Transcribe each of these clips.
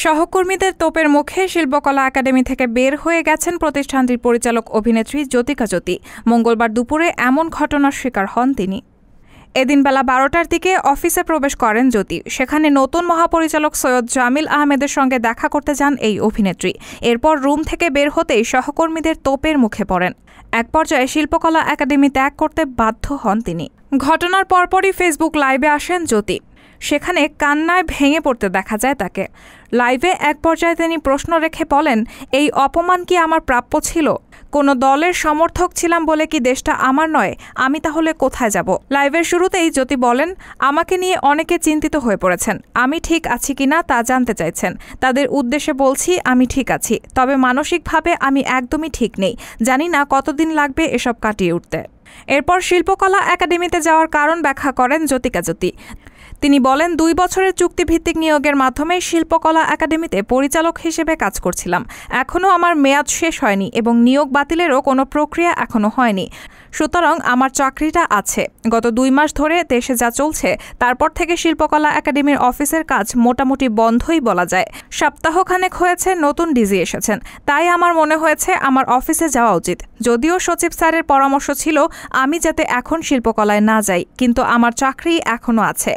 সহকর্মীদের তোপের মুখে শিল্পকলা একাডেমি থেকে বের হয়ে গেছেন প্রতিষ্ঠানটির পরিচালক অভিনেত্রী জ্যোতিকা জ্যোতি। মঙ্গলবার দুপুরে এমন ঘটনার শিকার হন তিনি। এদিন বেলা 12টার দিকে অফিসে প্রবেশ করেন জ্যোতি। সেখানে নতুন মহাপরিচালক সৈয়দ জামিল আহমেদের সঙ্গে দেখা করতে যান এই অভিনেত্রী। এরপর রুম থেকে বের হতেই সহকর্মীদের তোপের মুখে পড়েন। এক পর্যায়ে শিল্পকলা একাডেমি ত্যাগ করতে বাধ্য হন তিনি। ঘটনার পরপরই ফেসবুক লাইভে আসেন জ্যোতি। সেখানে কান্নায় ভেঙে পড়তে দেখা যায় তাকে। লাইভে এক পর্যায়ে তিনি প্রশ্ন রেখে বলেন, এই অপমান কি আমার প্রাপ্য ছিল? কোনো দলের সমর্থক ছিলাম বলে কি দেশটা আমার নয়? আমি তাহলে কোথায় যাব? লাইভের শুরুতেই জ্যোতি বলেন, আমাকে নিয়ে অনেকে চিন্তিত হয়ে পড়েছেন। আমি ঠিক আছি কিনা তা জানতে চাইছেন। তাদের উদ্দেশ্যে বলছি আমি ঠিক আছি, তবে মানসিকভাবে আমি একদমই ঠিক নেই। জানি না কতদিন লাগবে এসব কাটিয়ে উঠতে। এরপর শিল্পকলা একাডেমিতে যাওয়ার কারণ ব্যাখ্যা করেন জ্যোতিকা জ্যোতি। তিনি বলেন, 2 বছরের চুক্তিভিত্তিক নিয়োগের মাধ্যমে শিল্পকলা একাডেমিতে পরিচালক হিসেবে কাজ করছিলাম। এখনও আমার মেয়াদ শেষ হয়নি এবং নিয়োগ বাতিলেরও কোনো প্রক্রিয়া এখনও হয়নি। সুতরাং আমার চাকরিটা আছে। গত 2 মাস ধরে দেশে যা চলছে, তারপর থেকে শিল্পকলা একাডেমির অফিসের কাজ মোটামুটি বন্ধই বলা যায়। সপ্তাহখানেক হয়েছে নতুন ডিজি এসেছেন, তাই আমার মনে হয়েছে আমার অফিসে যাওয়া উচিত। যদিও সচিব স্যারের পরামর্শ ছিল আমি যাতে এখন শিল্পকলায় না যাই, কিন্তু আমার চাকরি এখনও আছে।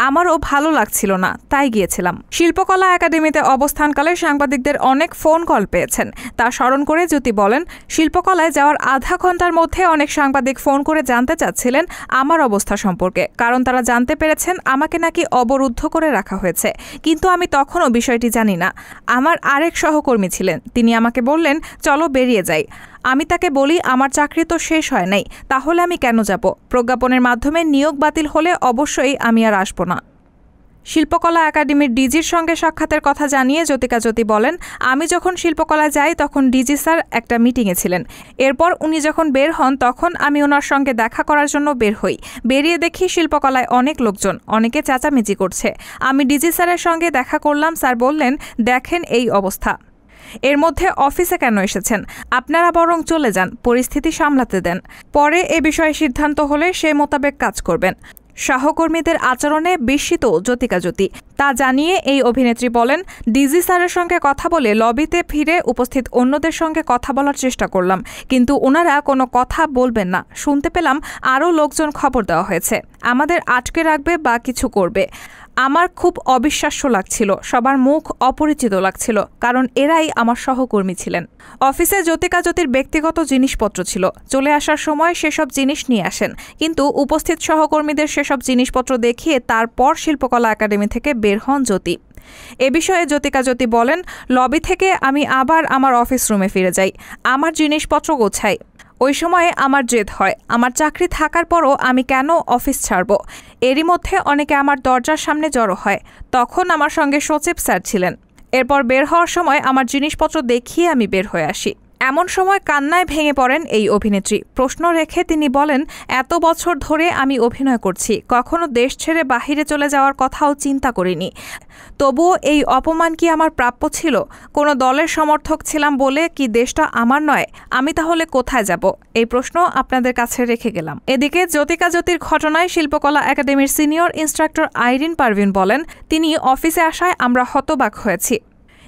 আমারও ভালো লাগছিল না, তাই গিয়েছিলাম। শিল্পকলা একাডেমিতে অবস্থানকালে সাংবাদিকদের অনেক ফোন কল পেয়েছেন। তা স্মরণ করে জ্যোতি বলেন, শিল্পকলায় যাওয়ার আধা ঘন্টার মধ্যে অনেক সাংবাদিক ফোন করে জানতে চাচ্ছিলেন আমার অবস্থা সম্পর্কে, কারণ তারা জানতে পেরেছেন আমাকে নাকি অবরুদ্ধ করে রাখা হয়েছে। কিন্তু আমি তখনও বিষয়টি জানি না। আমার আরেক সহকর্মী ছিলেন, তিনি আমাকে বললেন, চলো বেরিয়ে যাই। আমি তাকে বলি, আমার চাকরি তো শেষ হয় নাই, তাহলে আমি কেন যাব? প্রজ্ঞাপনের মাধ্যমে নিয়োগ বাতিল হলে অবশ্যই আমি আর আসব না। শিল্পকলা একাডেমির ডিজির সঙ্গে সাক্ষাতের কথা জানিয়ে জ্যোতিকা জ্যোতি বলেন, আমি যখন শিল্পকলায় যাই তখন ডিজি স্যার একটা মিটিংয়ে ছিলেন। এরপর উনি যখন বের হন তখন আমি ওনার সঙ্গে দেখা করার জন্য বের হই। বেরিয়ে দেখি শিল্পকলায় অনেক লোকজন, অনেকে চেঁচামেচি করছে। আমি ডিজি স্যারের সঙ্গে দেখা করলাম। স্যার বললেন, দেখেন এই অবস্থা, এর মধ্যে অফিসে কেন এসেছেন? আপনারা বরং চলে যান, পরিস্থিতি সামলাতে দেন। পরে এ বিষয়ে সিদ্ধান্ত হলে সে মোতাবেক কাজ করবেন। সহকর্মীদের আচরণে বিস্মিত জ্যোতিকা জ্যোতি। তা জানিয়ে এই অভিনেত্রী বলেন, ডিজি স্যারের সঙ্গে কথা বলে লবিতে ফিরে উপস্থিত অন্যদের সঙ্গে কথা বলার চেষ্টা করলাম, কিন্তু ওনারা কোনো কথা বলবেন না। শুনতে পেলাম আরও লোকজন খবর দেওয়া হয়েছে, আমাদের আটকে রাখবে বা কিছু করবে। আমার খুব অবিশ্বাস্য লাগছিল, সবার মুখ অপরিচিত লাগছিল, কারণ এরাই আমার সহকর্মী ছিলেন। অফিসে জ্যোতিকা জ্যোতির ব্যক্তিগত জিনিসপত্র ছিল। চলে আসার সময় সেসব জিনিস নিয়ে আসেন, কিন্তু উপস্থিত সহকর্মীদের সেসব জিনিসপত্র দেখিয়ে তারপর শিল্পকলা একাডেমি থেকে বের হন জ্যোতি। এ বিষয়ে জ্যোতিকা জ্যোতি বলেন, লবি থেকে আমি আবার আমার অফিস রুমে ফিরে যাই, আমার জিনিসপত্র গোছাই। ওই সময়ে আমার জেদ হয়, আমার চাকরি থাকার পরও আমি কেন অফিস ছাড়ব? এরই মধ্যে অনেকে আমার দরজার সামনে জড়ো হয়। তখন আমার সঙ্গে সচিব স্যার ছিলেন। এরপর বের হওয়ার সময় আমার জিনিসপত্র দেখিয়ে আমি বের হয়ে আসি। এমন সময় কান্নায় ভেঙে পড়েন এই অভিনেত্রী। প্রশ্ন রেখে তিনি বলেন, এত বছর ধরে আমি অভিনয় করছি, কখনো দেশ ছেড়ে বাহিরে চলে যাওয়ার কথাও চিন্তা করিনি। তবুও এই অপমান কি আমার প্রাপ্য ছিল? কোনো দলের সমর্থক ছিলাম বলে কি দেশটা আমার নয়? আমি তাহলে কোথায় যাব? এই প্রশ্ন আপনাদের কাছে রেখে গেলাম। এদিকে জ্যোতিকা জ্যোতির ঘটনায় শিল্পকলা একাডেমির সিনিয়র ইন্সট্রাক্টর আইরিন পারভিন বলেন, তিনি অফিসে আসায় আমরা হতবাক হয়েছি।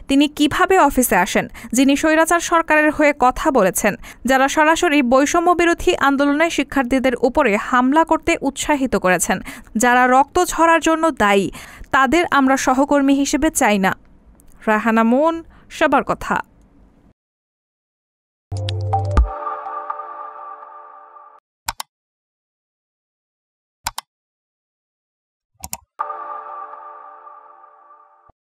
তিনি কিভাবে অফিসে আসেন? যিনি স্বৈরাচার সরকারের হয়ে কথা বলেছেন, যারা সরাসরি বৈষম্য বিরোধী আন্দোলনে শিক্ষার্থীদের উপরে হামলা করতে উৎসাহিত করেছেন, যারা রক্ত ঝরার জন্য দায়ী, তাদের আমরা সহকর্মী হিসেবে চাই না। রাহানা মুন, সবার কথা।